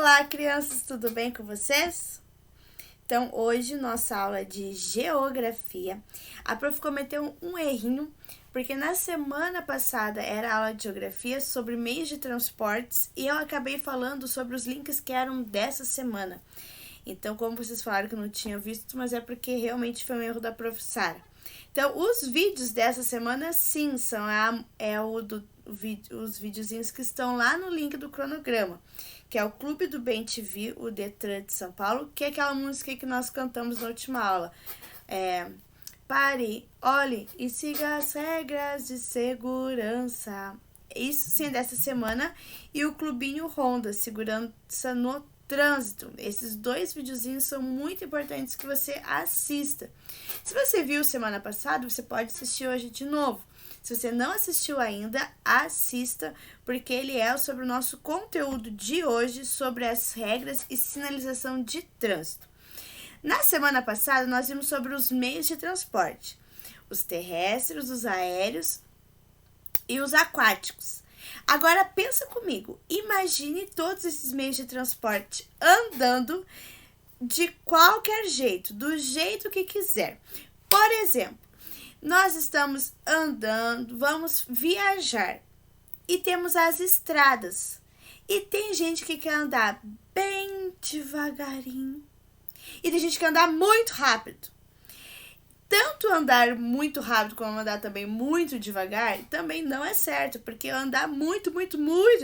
Olá, crianças, tudo bem com vocês? Então, hoje, nossa aula de geografia. A prof cometeu um errinho, porque na semana passada era aula de geografia sobre meios de transportes e eu acabei falando sobre os links que eram dessa semana. Então, como vocês falaram que eu não tinha visto, mas é porque realmente foi um erro da prof. Sara. Então, os vídeos dessa semana, sim, são os videozinhos que estão lá no link do cronograma, que é o Clube do Bem TV, o Detran de São Paulo, que é aquela música que nós cantamos na última aula. Pare, olhe e siga as regras de segurança. Isso sim é dessa semana. E o Clubinho Honda, segurança no trânsito. Esses dois videozinhos são muito importantes que você assista. Se você viu semana passada, você pode assistir hoje de novo. Se você não assistiu ainda, assista, porque ele é sobre o nosso conteúdo de hoje, sobre as regras e sinalização de trânsito. Na semana passada, nós vimos sobre os meios de transporte, os terrestres, os aéreos e os aquáticos. Agora, pensa comigo, imagine todos esses meios de transporte andando de qualquer jeito, do jeito que quiser. Por exemplo, nós estamos andando, vamos viajar e temos as estradas. E tem gente que quer andar bem devagarinho e tem gente que quer andar muito rápido. Tanto andar muito rápido como andar também muito devagar também não é certo, porque andar muito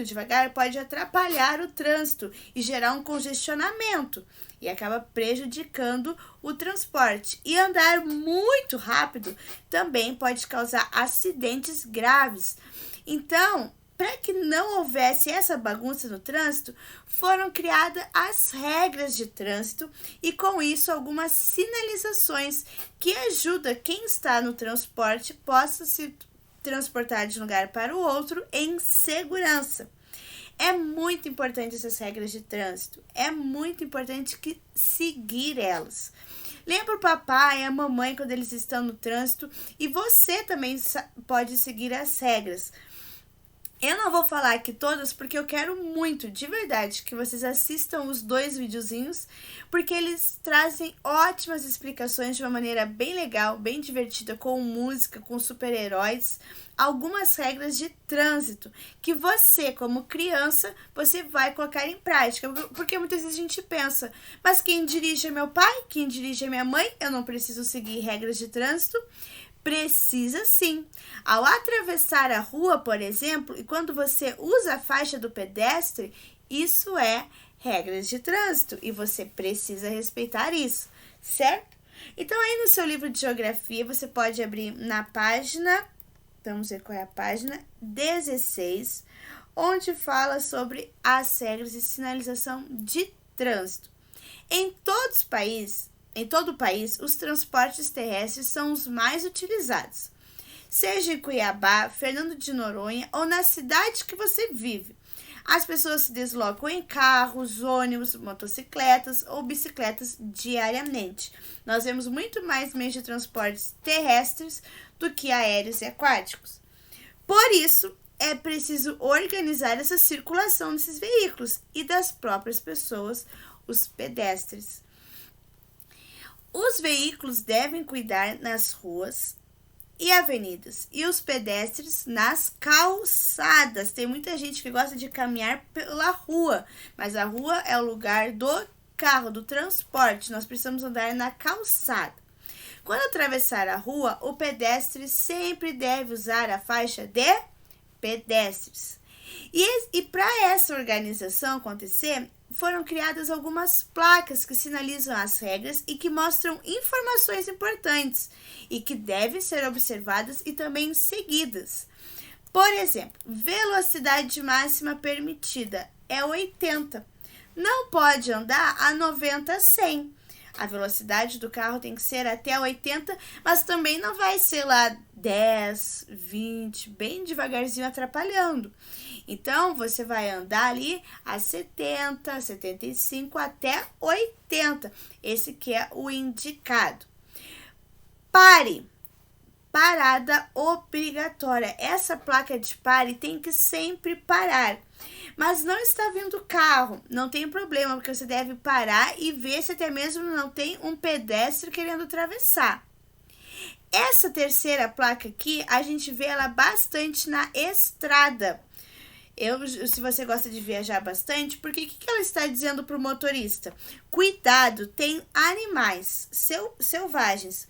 devagar pode atrapalhar o trânsito e gerar um congestionamento e acaba prejudicando o transporte. E andar muito rápido também pode causar acidentes graves. Então, para que não houvesse essa bagunça no trânsito, foram criadas as regras de trânsito e, com isso, algumas sinalizações que ajudam quem está no transporte possa se transportar de um lugar para o outro em segurança. É muito importante essas regras de trânsito, é muito importante seguir elas. Lembra o papai e a mamãe quando eles estão no trânsito, e você também pode seguir as regras. Eu não vou falar aqui todas porque eu quero muito, de verdade, que vocês assistam os dois videozinhos, porque eles trazem ótimas explicações de uma maneira bem legal, bem divertida, com música, com super-heróis, algumas regras de trânsito que você, como criança, você vai colocar em prática, porque muitas vezes a gente pensa, mas quem dirige é meu pai, quem dirige é minha mãe, eu não preciso seguir regras de trânsito. Precisa sim. Ao atravessar a rua, por exemplo, e quando você usa a faixa do pedestre, isso é regras de trânsito e você precisa respeitar isso, certo? Então, aí no seu livro de geografia, você pode abrir na página, vamos ver qual é a página, 16, onde fala sobre as regras de sinalização de trânsito. Em todo o país, os transportes terrestres são os mais utilizados. Seja em Cuiabá, Fernando de Noronha ou na cidade que você vive. As pessoas se deslocam em carros, ônibus, motocicletas ou bicicletas diariamente. Nós vemos muito mais meios de transportes terrestres do que aéreos e aquáticos. Por isso, é preciso organizar essa circulação desses veículos e das próprias pessoas, os pedestres. Os veículos devem cuidar nas ruas e avenidas e os pedestres nas calçadas. Tem muita gente que gosta de caminhar pela rua, mas a rua é o lugar do carro, do transporte. Nós precisamos andar na calçada. Quando atravessar a rua, o pedestre sempre deve usar a faixa de pedestres. E para essa organização acontecer, foram criadas algumas placas que sinalizam as regras e que mostram informações importantes e que devem ser observadas e também seguidas. Por exemplo, velocidade máxima permitida é 80. Não pode andar a 90 a 100. A velocidade do carro tem que ser até 80, mas também não vai ser lá 10, 20, bem devagarzinho atrapalhando. Então, você vai andar ali a 70, 75 até 80. Esse que é o indicado. Pare. Parada obrigatória. Essa placa de pare tem que sempre parar. Mas não está vindo carro, não tem problema, porque você deve parar e ver se até mesmo não tem um pedestre querendo atravessar. Essa terceira placa aqui, a gente vê ela bastante na estrada. Se você gosta de viajar bastante, porque o que ela está dizendo para o motorista? Cuidado, tem animais selvagens.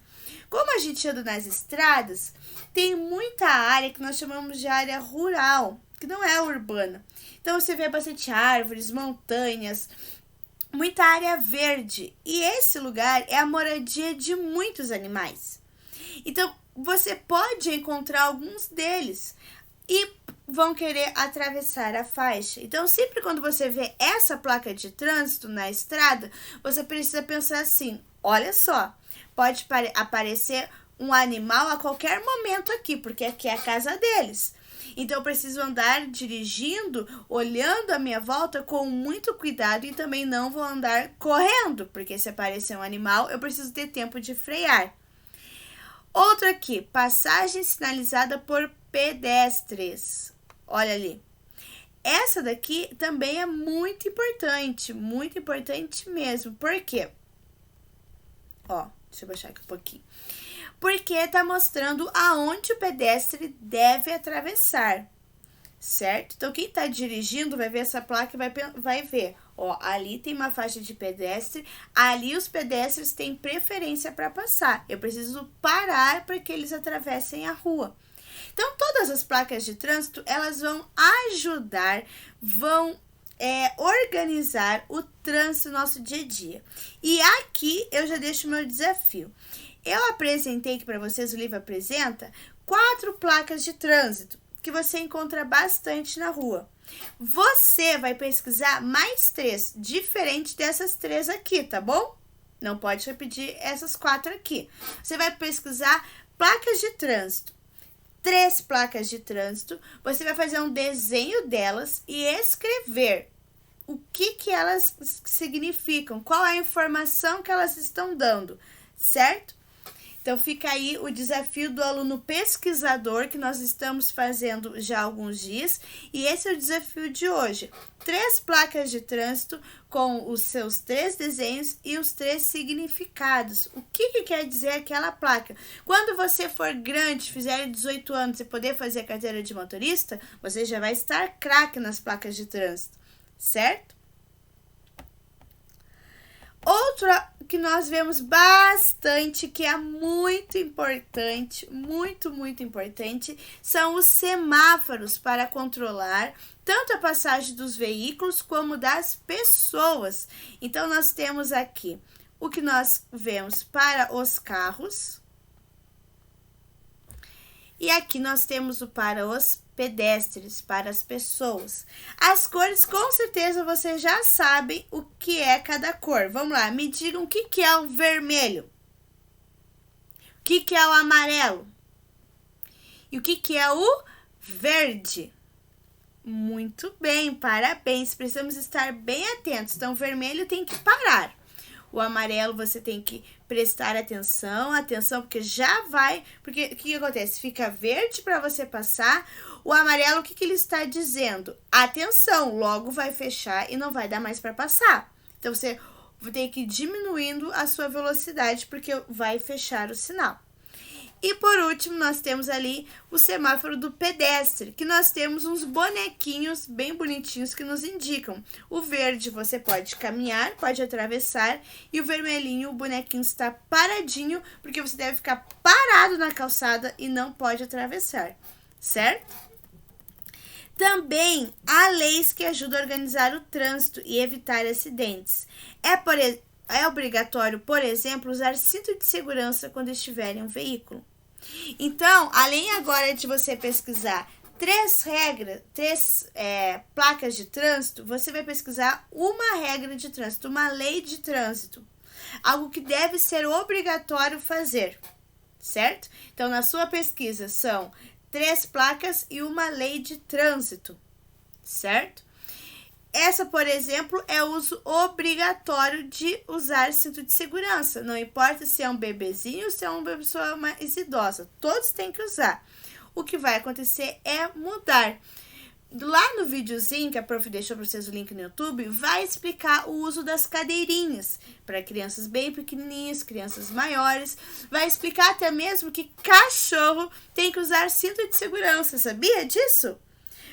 Como a gente anda nas estradas, tem muita área que nós chamamos de área rural, que não é urbana. Então você vê bastante árvores, montanhas, muita área verde. E esse lugar é a moradia de muitos animais. Então você pode encontrar alguns deles e vão querer atravessar a faixa. Então, sempre quando você vê essa placa de trânsito na estrada, você precisa pensar assim: olha só, pode aparecer um animal a qualquer momento aqui, porque aqui é a casa deles. Então, eu preciso andar dirigindo, olhando a minha volta com muito cuidado e também não vou andar correndo, porque se aparecer um animal, eu preciso ter tempo de frear. Outro aqui, passagem sinalizada por pedestres. Olha ali. Essa daqui também é muito importante mesmo. Por quê? Ó, deixa eu baixar aqui um pouquinho. Porque tá mostrando aonde o pedestre deve atravessar, certo? Então, quem tá dirigindo vai ver essa placa e vai ver. Ó, ali tem uma faixa de pedestre, ali os pedestres têm preferência para passar. Eu preciso parar para que eles atravessem a rua. Então, todas as placas de trânsito, elas vão ajudar, vão organizar o trânsito no nosso dia a dia. E aqui eu já deixo o meu desafio. Eu apresentei aqui para vocês, o livro apresenta 4 placas de trânsito que você encontra bastante na rua. Você vai pesquisar mais 3, diferente dessas 3 aqui, tá bom? Não pode repetir essas 4 aqui. Você vai pesquisar placas de trânsito. 3 placas de trânsito, você vai fazer um desenho delas e escrever o que elas significam, qual é a informação que elas estão dando, certo? Então, fica aí o desafio do aluno pesquisador que nós estamos fazendo já há alguns dias. E esse é o desafio de hoje. 3 placas de trânsito com os seus 3 desenhos e os 3 significados. O que quer dizer aquela placa? Quando você for grande, fizer 18 anos e poder fazer a carteira de motorista, você já vai estar craque nas placas de trânsito, certo? Outra que nós vemos bastante, que é muito importante, muito importante, são os semáforos para controlar tanto a passagem dos veículos como das pessoas. Então, nós temos aqui o que nós vemos para os carros. E aqui nós temos o para os pedestres, para as pessoas. As cores, com certeza, vocês já sabem o que é cada cor. Vamos lá, me digam o que é o vermelho. O que é o amarelo? E o que é o verde? Muito bem, parabéns. Precisamos estar bem atentos. Então, o vermelho tem que parar. O amarelo você tem que prestar atenção, porque já vai... Porque o que acontece? Fica verde para você passar. O amarelo, o que ele está dizendo? Atenção, logo vai fechar e não vai dar mais para passar. Então, você tem que ir diminuindo a sua velocidade, porque vai fechar o sinal. E por último, nós temos ali o semáforo do pedestre, que nós temos uns bonequinhos bem bonitinhos que nos indicam. O verde você pode caminhar, pode atravessar, e o vermelhinho, o bonequinho está paradinho, porque você deve ficar parado na calçada e não pode atravessar, certo? Também há leis que ajudam a organizar o trânsito e evitar acidentes. É obrigatório, por exemplo, usar cinto de segurança quando estiver em um veículo. Então, além agora de você pesquisar 3 placas de trânsito, você vai pesquisar uma regra de trânsito, uma lei de trânsito. Algo que deve ser obrigatório fazer, certo? Então, na sua pesquisa são 3 placas e uma lei de trânsito, certo? Essa, por exemplo, é o uso obrigatório de usar cinto de segurança. Não importa se é um bebezinho ou se é uma pessoa mais idosa. Todos têm que usar. O que vai acontecer é mudar. Lá no videozinho que a prof deixou para vocês o link no YouTube, vai explicar o uso das cadeirinhas para crianças bem pequenininhas, crianças maiores. Vai explicar até mesmo que cachorro tem que usar cinto de segurança. Sabia disso?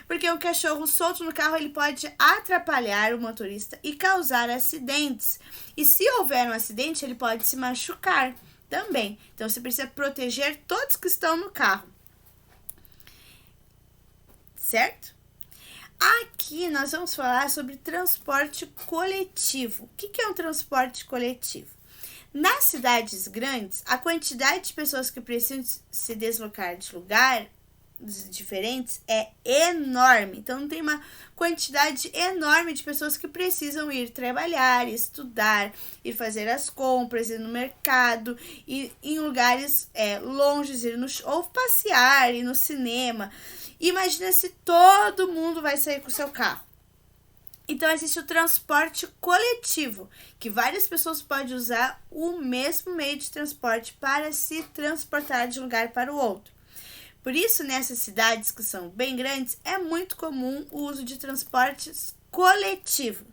Porque um cachorro solto no carro ele pode atrapalhar o motorista e causar acidentes. E se houver um acidente, ele pode se machucar também. Então você precisa proteger todos que estão no carro. Certo? Aqui nós vamos falar sobre transporte coletivo. O que é um transporte coletivo? Nas cidades grandes, a quantidade de pessoas que precisam se deslocar de lugares diferentes é enorme. Então, tem uma quantidade enorme de pessoas que precisam ir trabalhar, estudar, ir fazer as compras, ir no mercado, ir em lugares longes, ou passear, ir no cinema. Imagina se todo mundo vai sair com o seu carro. Então, existe o transporte coletivo, que várias pessoas podem usar o mesmo meio de transporte para se transportar de um lugar para o outro. Por isso, nessas cidades que são bem grandes, é muito comum o uso de transportes coletivo.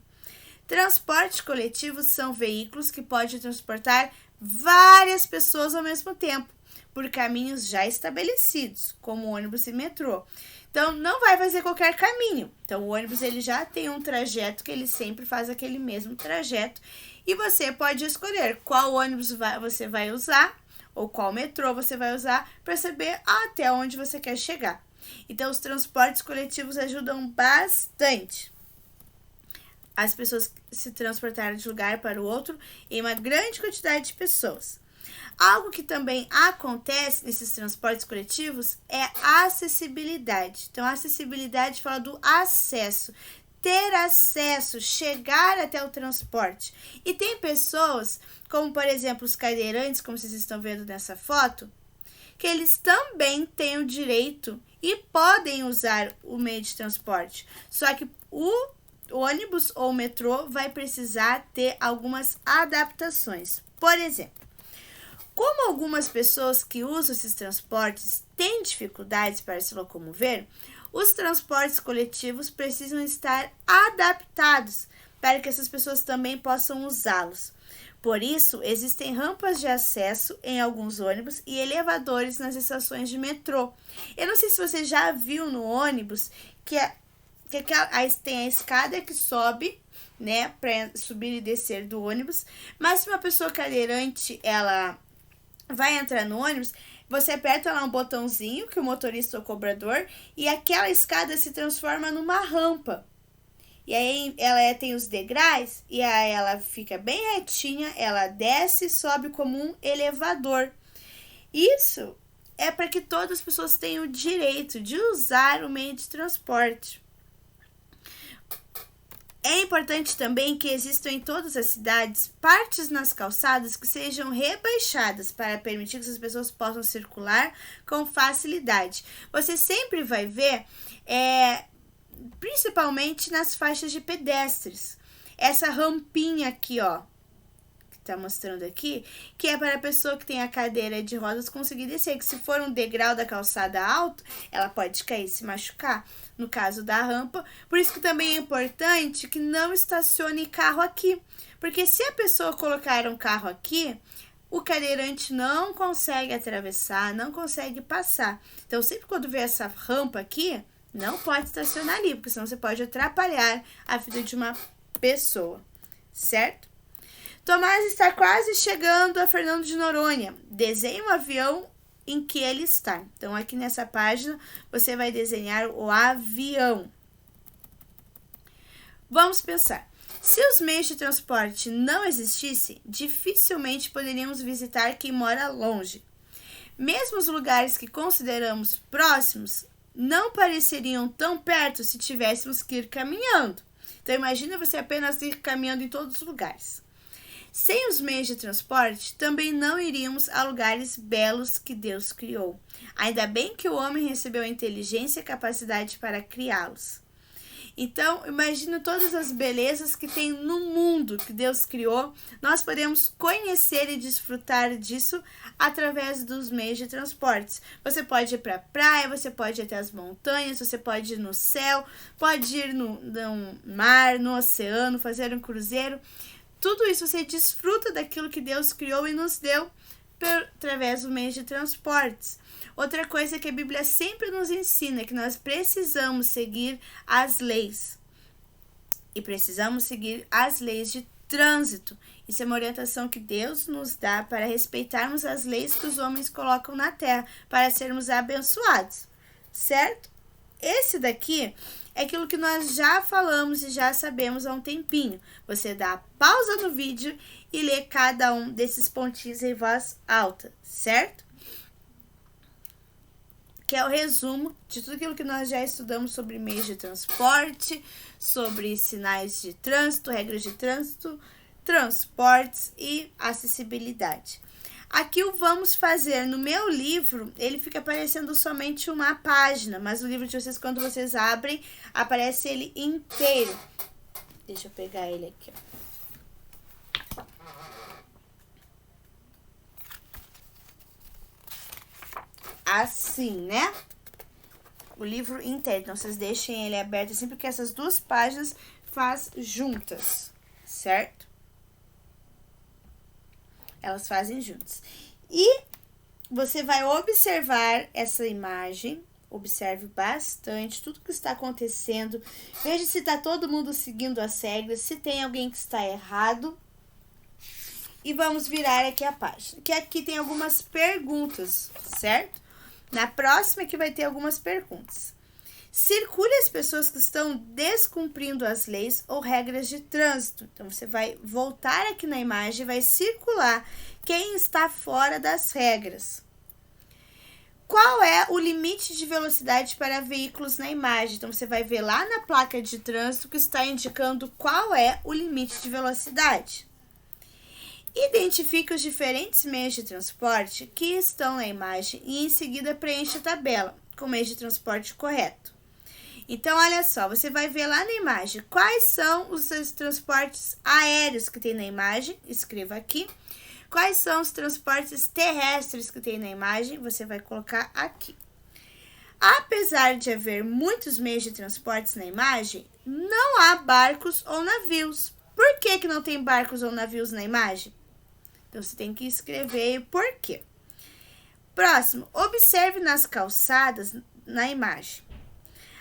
Transporte coletivo são veículos que podem transportar várias pessoas ao mesmo tempo, por caminhos já estabelecidos, como ônibus e metrô. Então, não vai fazer qualquer caminho. Então, o ônibus ele já tem um trajeto que ele sempre faz aquele mesmo trajeto. E você pode escolher qual ônibus você vai usar ou qual metrô você vai usar para saber até onde você quer chegar. Então, os transportes coletivos ajudam bastante as pessoas se transportarem de um lugar para o outro em uma grande quantidade de pessoas. Algo que também acontece nesses transportes coletivos é a acessibilidade. Então, a acessibilidade fala do acesso, ter acesso, chegar até o transporte. E tem pessoas, como por exemplo os cadeirantes, como vocês estão vendo nessa foto, que eles também têm o direito e podem usar o meio de transporte. Só que o ônibus ou metrô vai precisar ter algumas adaptações. Por exemplo, como algumas pessoas que usam esses transportes têm dificuldades para se locomover, os transportes coletivos precisam estar adaptados para que essas pessoas também possam usá-los. Por isso, existem rampas de acesso em alguns ônibus e elevadores nas estações de metrô. Eu não sei se você já viu no ônibus que tem a escada que sobe, né, para subir e descer do ônibus, mas se uma pessoa cadeirante, ela vai entrar no ônibus, você aperta lá um botãozinho que o motorista ou o cobrador e aquela escada se transforma numa rampa. E aí ela tem os degraus e aí ela fica bem retinha, ela desce e sobe como um elevador. Isso é para que todas as pessoas tenham o direito de usar o meio de transporte. É importante também que existam em todas as cidades partes nas calçadas que sejam rebaixadas para permitir que as pessoas possam circular com facilidade. Você sempre vai ver, principalmente nas faixas de pedestres, essa rampinha aqui, ó, que tá mostrando aqui, que é para a pessoa que tem a cadeira de rodas conseguir descer, que se for um degrau da calçada alto, ela pode cair e se machucar, no caso da rampa. Por isso que também é importante que não estacione carro aqui, porque se a pessoa colocar um carro aqui, o cadeirante não consegue atravessar, não consegue passar. Então, sempre quando vê essa rampa aqui, não pode estacionar ali, porque senão você pode atrapalhar a vida de uma pessoa, certo? Tomás está quase chegando a Fernando de Noronha. Desenhe um avião em que ele está. Então, aqui nessa página, você vai desenhar o avião. Vamos pensar. Se os meios de transporte não existissem, dificilmente poderíamos visitar quem mora longe. Mesmo os lugares que consideramos próximos não pareceriam tão perto se tivéssemos que ir caminhando. Então, imagina você apenas ir caminhando em todos os lugares. Sem os meios de transporte, também não iríamos a lugares belos que Deus criou. Ainda bem que o homem recebeu a inteligência e a capacidade para criá-los. Então, imagina todas as belezas que tem no mundo que Deus criou. Nós podemos conhecer e desfrutar disso através dos meios de transportes. Você pode ir para a praia, você pode ir até as montanhas, você pode ir no céu, pode ir no mar, no oceano, fazer um cruzeiro. Tudo isso você desfruta daquilo que Deus criou e nos deu através dos meios de transportes. Outra coisa que a Bíblia sempre nos ensina é que nós precisamos seguir as leis. E precisamos seguir as leis de trânsito. Isso é uma orientação que Deus nos dá para respeitarmos as leis que os homens colocam na terra, para sermos abençoados, certo? Esse daqui é aquilo que nós já falamos e já sabemos há um tempinho. Você dá pausa no vídeo e lê cada um desses pontinhos em voz alta, certo? Que é o resumo de tudo aquilo que nós já estudamos sobre meios de transporte, sobre sinais de trânsito, regras de trânsito, transportes e acessibilidade. Aqui o vamos fazer no meu livro, ele fica aparecendo somente uma página, mas o livro de vocês, quando vocês abrem, aparece ele inteiro. Deixa eu pegar ele aqui, ó. Assim, né? O livro inteiro. Então, vocês deixem ele aberto assim, porque essas duas páginas faz juntas, certo? Elas fazem juntas. E você vai observar essa imagem. Observe bastante tudo que está acontecendo. Veja se está todo mundo seguindo as regras, se tem alguém que está errado. E vamos virar aqui a página. Que aqui tem algumas perguntas, certo? Na próxima que vai ter algumas perguntas. Circule as pessoas que estão descumprindo as leis ou regras de trânsito. Então, você vai voltar aqui na imagem e vai circular quem está fora das regras. Qual é o limite de velocidade para veículos na imagem? Então, você vai ver lá na placa de trânsito que está indicando qual é o limite de velocidade. Identifique os diferentes meios de transporte que estão na imagem e em seguida preencha a tabela com o meio de transporte correto. Então, olha só, você vai ver lá na imagem quais são os transportes aéreos que tem na imagem, escreva aqui. Quais são os transportes terrestres que tem na imagem, você vai colocar aqui. Apesar de haver muitos meios de transportes na imagem, não há barcos ou navios. Por que não tem barcos ou navios na imagem? Então, você tem que escrever por quê. Próximo, observe nas calçadas na imagem.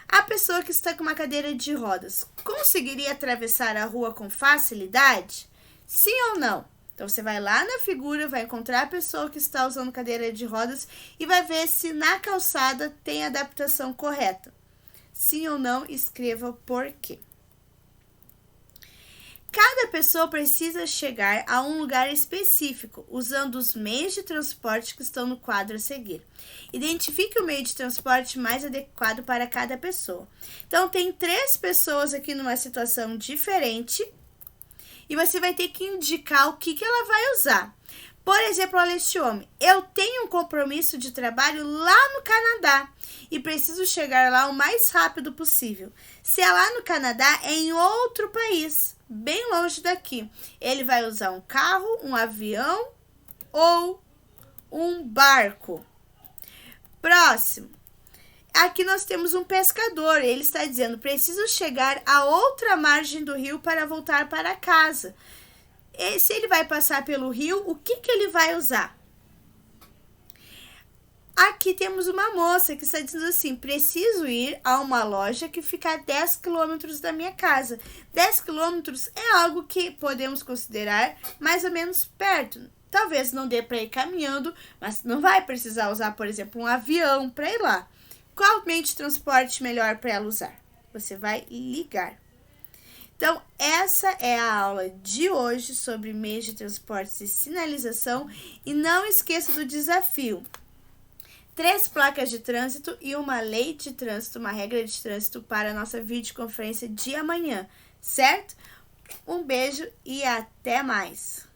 A pessoa que está com uma cadeira de rodas conseguiria atravessar a rua com facilidade? Sim ou não? Então, você vai lá na figura, vai encontrar a pessoa que está usando cadeira de rodas e vai ver se na calçada tem a adaptação correta. Sim ou não, escreva por quê. Cada pessoa precisa chegar a um lugar específico, usando os meios de transporte que estão no quadro a seguir. Identifique o meio de transporte mais adequado para cada pessoa. Então, tem 3 pessoas aqui numa situação diferente e você vai ter que indicar o que ela vai usar. Por exemplo, olha este homem. Eu tenho um compromisso de trabalho lá no Canadá e preciso chegar lá o mais rápido possível. Se é lá no Canadá, é em outro país, bem longe daqui. Ele vai usar um carro, um avião ou um barco. Próximo. Aqui nós temos um pescador. Ele está dizendo, preciso chegar a outra margem do rio para voltar para casa. E se ele vai passar pelo rio, o que ele vai usar? Aqui temos uma moça que está dizendo assim, preciso ir a uma loja que fica a 10 quilômetros da minha casa. 10 quilômetros é algo que podemos considerar mais ou menos perto. Talvez não dê para ir caminhando, mas não vai precisar usar, por exemplo, um avião para ir lá. Qual meio de transporte melhor para ela usar? Você vai ligar. Então, essa é a aula de hoje sobre meios de transportes e sinalização. E não esqueça do desafio. 3 placas de trânsito e uma lei de trânsito, uma regra de trânsito para a nossa videoconferência de amanhã, certo? Um beijo e até mais!